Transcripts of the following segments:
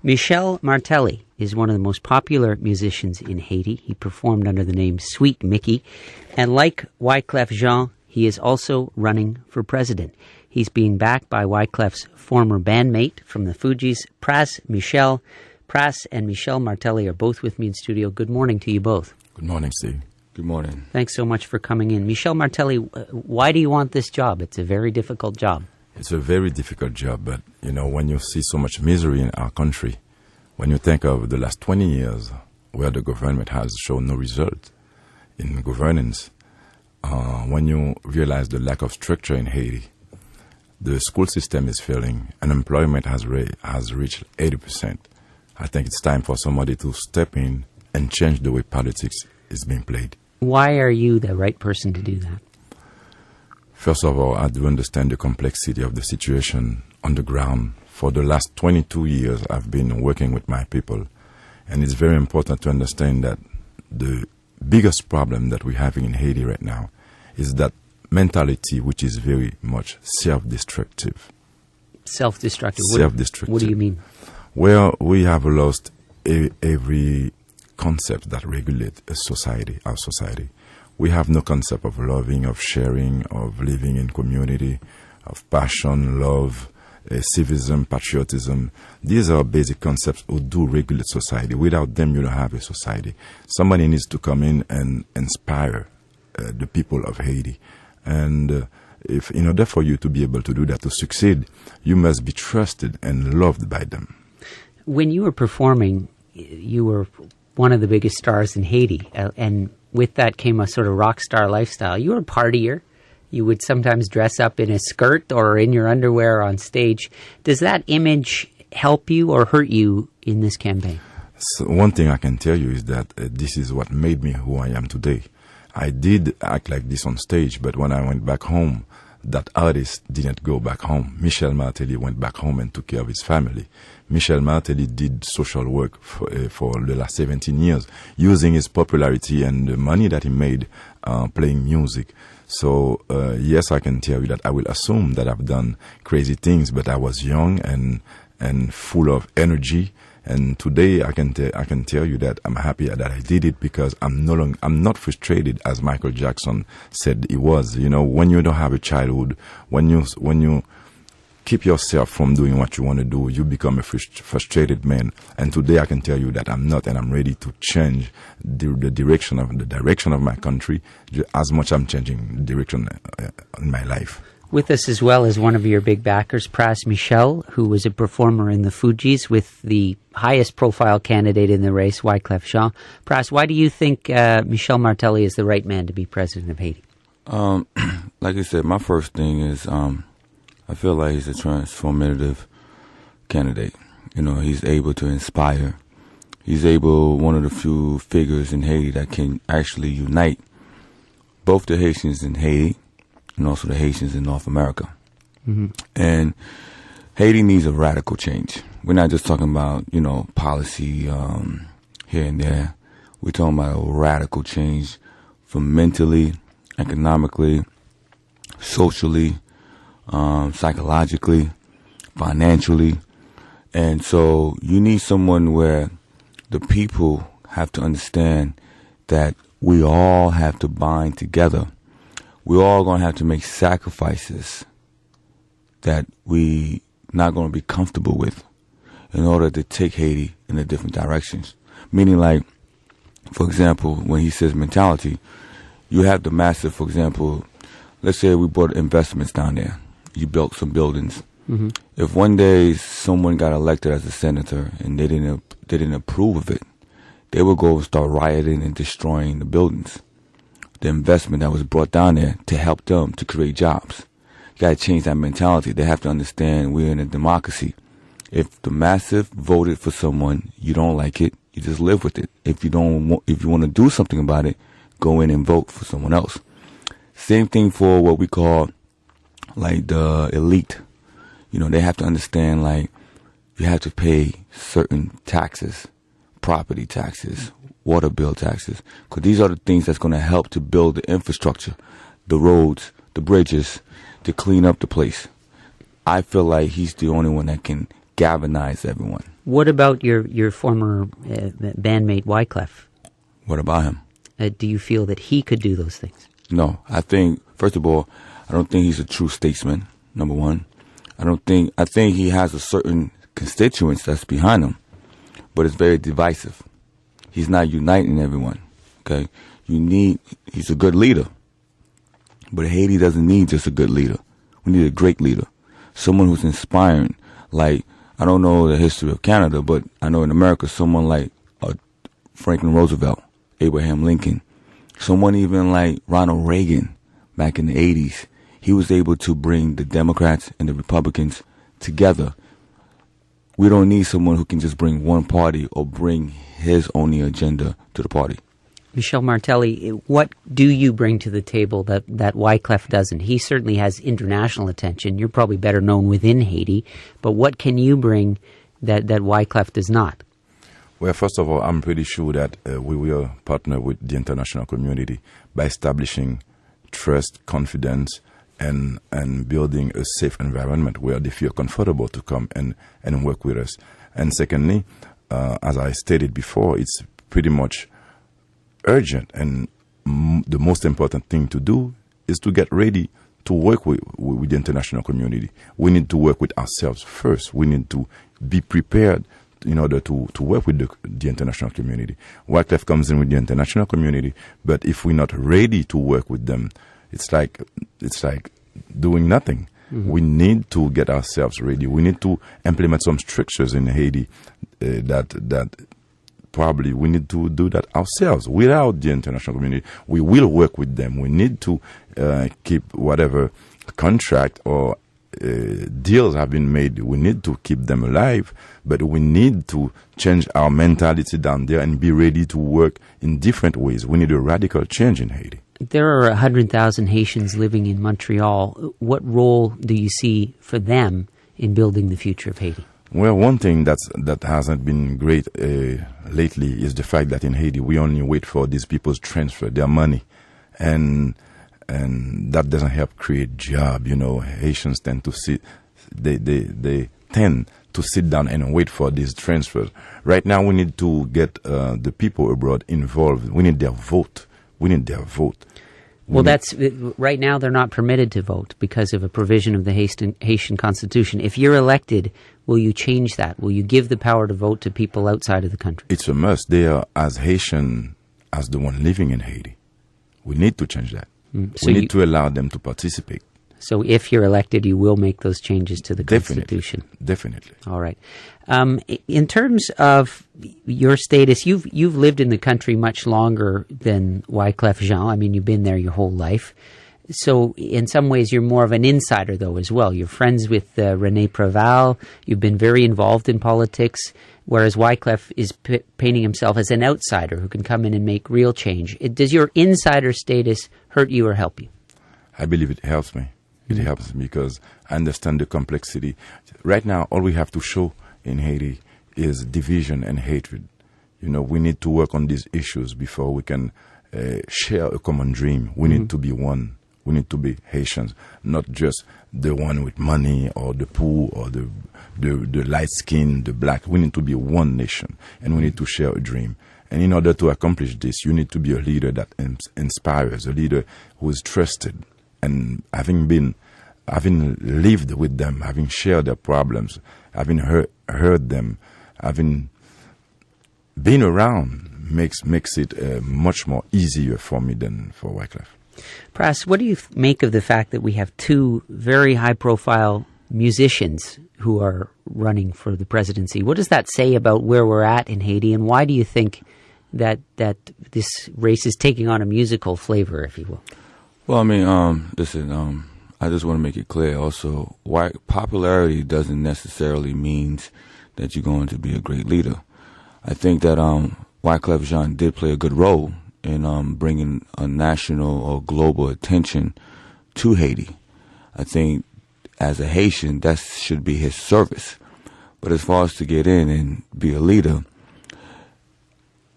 Michel Martelly is one of the most popular musicians in Haiti. He performed under the name Sweet Mickey. And like Wyclef Jean, he is also running for president. He's being backed by Wyclef's former bandmate from the Fugees, Pras Michel. Pras and Michel Martelly are both with me in studio. Good morning to you both. Good morning, Steve. Good morning. Thanks so much for coming in. Michel Martelly, why do you want this job? It's a very difficult job. It's a very difficult job, but, when you see so much misery in our country, when you think of the last 20 years where the government has shown no result in governance, when you realize the lack of structure in Haiti, the school system is failing, unemployment has reached 80%. I think it's time for somebody to step in and change the way politics is being played. Why are you the right person to do that? First of all, I do understand the complexity of the situation on the ground. For the last 22 years, I've been working with my people, and it's very important to understand that the biggest problem that we're having in Haiti right now is that mentality which is very much self-destructive. Self-destructive? Self-destructive. What do you mean? Well, we have lost every concept that regulates our society. We have no concept of loving, of sharing, of living in community, of passion, love, civism, patriotism. These are basic concepts who do regulate society. Without them, you don't have a society. Somebody needs to come in and inspire the people of Haiti. And if in order for you to be able to do that, to succeed, you must be trusted and loved by them. When you were performing, you were one of the biggest stars in Haiti, and with that came a sort of rock star lifestyle. You were a partier. You would sometimes dress up in a skirt or in your underwear on stage. Does that image help you or hurt you in this campaign? So one thing I can tell you is that this is what made me who I am today. I did act like this on stage, but when I went back home, that artist didn't go back home. Michel Martelly went back home and took care of his family. Michel Martelly did social work for the last 17 years, using his popularity and the money that he made playing music. So, yes, I can tell you that I will assume that I've done crazy things, but I was young and full of energy. And today I can tell you that I'm happy that I did it because I'm not frustrated as Michael Jackson said he was. When you don't have a childhood, when you keep yourself from doing what you want to do, you become a frustrated man. And today I can tell you that I'm not, and I'm ready to change the direction of my country as much I'm changing the direction in my life. With us as well as one of your big backers, Pras Michel, who was a performer in the Fugees with the highest profile candidate in the race, Wyclef Jean. Pras, why do you think Michel Martelly is the right man to be president of Haiti? Like I said, my first thing is I feel like he's a transformative candidate. He's able to inspire. He's one of the few figures in Haiti that can actually unite both the Haitians in Haiti and also the Haitians in North America. Mm-hmm. And Haiti needs a radical change. We're not just talking about, policy here and there. We're talking about a radical change from mentally, economically, socially, psychologically, financially. And so you need someone where the people have to understand that we all have to bind together. We're all going to have to make sacrifices that we not going to be comfortable with in order to take Haiti in a different directions. Meaning, like, for example, when he says mentality, you have the massive, for example, let's say we brought investments down there. You built some buildings. Mm-hmm. If one day someone got elected as a senator and they didn't approve of it, they would go and start rioting and destroying the buildings. The investment that was brought down there to help them to create jobs. You got to change that mentality. They have to understand we're in a democracy. If the massive voted for someone, you don't like it, you just live with it. If you want to do something about it, go in and vote for someone else. Same thing for what we call like the elite. They have to understand like you have to pay certain taxes, property taxes, water bill taxes, because these are the things that's going to help to build the infrastructure, the roads, the bridges, to clean up the place. I feel like he's the only one that can galvanize everyone. What about your former bandmate Wyclef? What about him? Do you feel that he could do those things? No, I think, first of all, I don't think he's a true statesman, number one. I think he has a certain constituents that's behind him, but it's very divisive. He's not uniting everyone, okay? He's a good leader, but Haiti doesn't need just a good leader. We need a great leader, someone who's inspiring. Like, I don't know the history of Canada, but I know in America, someone like Franklin Roosevelt, Abraham Lincoln, someone even like Ronald Reagan back in the 80s. He was able to bring the Democrats and the Republicans together. We don't need someone who can just bring one party or bring his only agenda to the party. Michel Martelly, what do you bring to the table that Wyclef doesn't? He certainly has international attention. You're probably better known within Haiti, but what can you bring that Wyclef does not? Well, first of all, I'm pretty sure that we will partner with the international community by establishing trust, confidence, and building a safe environment where they feel comfortable to come and work with us. And secondly, as I stated before, it's pretty much urgent, and the most important thing to do is to get ready to work with the international community. We need to work with ourselves first. We need to be prepared in order to work with the international community. Wyclef comes in with the international community, but if we're not ready to work with them, it's like doing nothing. Mm-hmm. We need to get ourselves ready. We need to implement some strictures in Haiti that probably we need to do that ourselves without the international community. We will work with them. We need to keep whatever contract or deals have been made. We need to keep them alive, but we need to change our mentality down there and be ready to work in different ways. We need a radical change in Haiti. There are 100,000 Haitians living in Montreal. What role do you see for them in building the future of Haiti? Well, one thing that hasn't been great lately is the fact that in Haiti we only wait for these people to transfer their money, and that doesn't help create job. You know, Haitians tend to they tend to sit down and wait for these transfers. Right now, we need to get the people abroad involved. We need their vote. Well, that's right now they're not permitted to vote because of a provision of the Haitian Constitution. If you're elected, will you change that? Will you give the power to vote to people outside of the country? It's a must. They are as Haitian as the one living in Haiti. We need to change that. So we need to allow them to participate. So if you're elected, you will make those changes to the Constitution. Definitely. All right. In terms of your status, you've lived in the country much longer than Wyclef Jean. I mean, you've been there your whole life. So in some ways, you're more of an insider, though, as well. You're friends with René Préval. You've been very involved in politics, whereas Wyclef is painting himself as an outsider who can come in and make real change. Does your insider status hurt you or help you? I believe it helps me. It helps because I understand the complexity. Right now, all we have to show in Haiti is division and hatred. You know, we need to work on these issues before we can share a common dream. We need to be one. We need to be Haitians, not just the one with money or the poor or the light skin, the black. We need to be one nation, and we need to share a dream. And in order to accomplish this, you need to be a leader that inspires, a leader who is trusted. And having lived with them, having shared their problems, having heard them, having been around makes it much more easier for me than for Wyclef. Pras, what do you make of the fact that we have two very high-profile musicians who are running for the presidency? What does that say about where we're at in Haiti, and why do you think that this race is taking on a musical flavor, if you will? Well, I mean, listen, I just want to make it clear also, why popularity doesn't necessarily mean that you're going to be a great leader. I think that Wyclef Jean did play a good role in bringing a national or global attention to Haiti. I think as a Haitian, that should be his service. But as far as to get in and be a leader,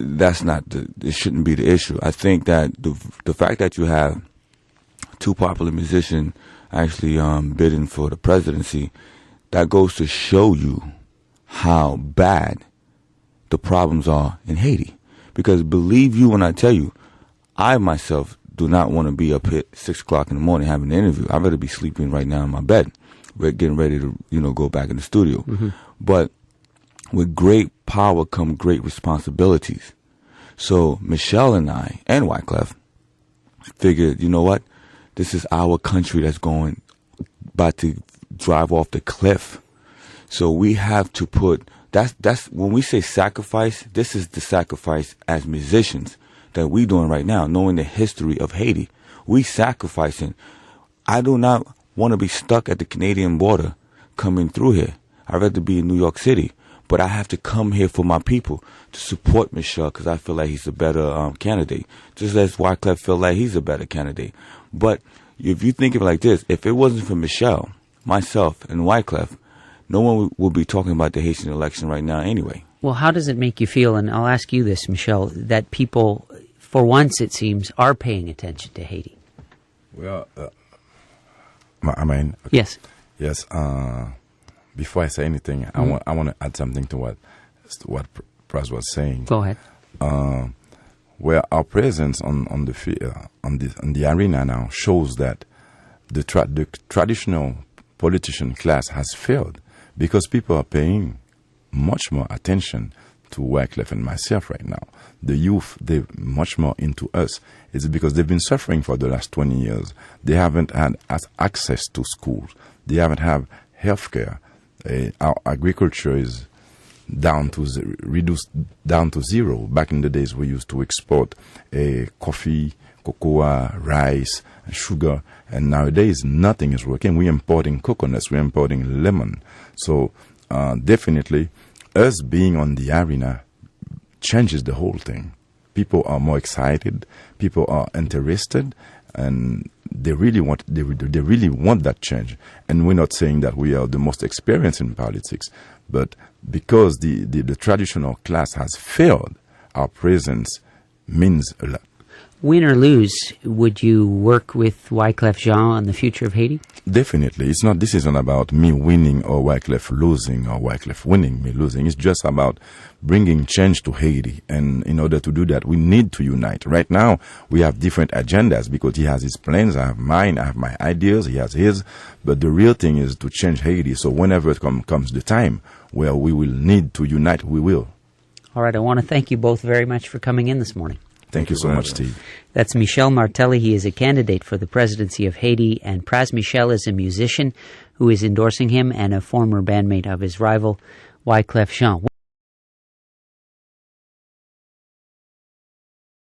it shouldn't be the issue. I think that the fact that you have two popular musicians actually bidding for the presidency, that goes to show you how bad the problems are in Haiti. Because believe you when I tell you, I myself do not want to be up here at 6 o'clock in the morning having an interview. I'd rather be sleeping right now in my bed. We're getting ready to, go back in the studio. Mm-hmm. But with great power come great responsibilities. So Michel and I, and Wyclef, figured, you know what? This is our country that's about to drive off the cliff. So we have to put, that's when we say sacrifice, this is the sacrifice as musicians that we doing right now, knowing the history of Haiti. We sacrificing. I do not want to be stuck at the Canadian border coming through here. I'd rather be in New York City. But I have to come here for my people to support Michel because I feel like he's a better candidate. Just as Wyclef feel like he's a better candidate. But if you think of it like this, if it wasn't for Michel, myself, and Wyclef, no one would be talking about the Haitian election right now anyway. Well, how does it make you feel, and I'll ask you this, Michel, that people, for once it seems, are paying attention to Haiti? Well, I mean... Yes. Yes, before I say anything, mm-hmm. I want to add something to what Praz was saying. Go ahead. Where our presence on the arena now shows that the traditional politician class has failed because people are paying much more attention to Wyclef and myself right now. The youth, they're much more into us. It's because they've been suffering for the last 20 years. They haven't had access to schools. They haven't had health care. Our agriculture is reduced down to zero. Back in the days, we used to export coffee, cocoa, rice, sugar, and nowadays nothing is working. We're importing coconuts, we're importing lemon. So definitely, us being on the arena changes the whole thing. People are more excited, people are interested, and they really want that change. And we're not saying that we are the most experienced in politics, but because the traditional class has failed, our presence means a lot. Win or lose, would you work with Wyclef Jean on the future of Haiti? Definitely. This isn't about me winning or Wyclef losing or Wyclef winning, me losing. It's just about bringing change to Haiti. And in order to do that, we need to unite. Right now, we have different agendas because he has his plans, I have mine, I have my ideas, he has his. But the real thing is to change Haiti. So whenever it comes the time where we will need to unite, we will. All right. I want to thank you both very much for coming in this morning. Thank you so much, Steve. That's Michel Martelly. He is a candidate for the presidency of Haiti, and Praz Michel is a musician who is endorsing him and a former bandmate of his rival, Wyclef Jean.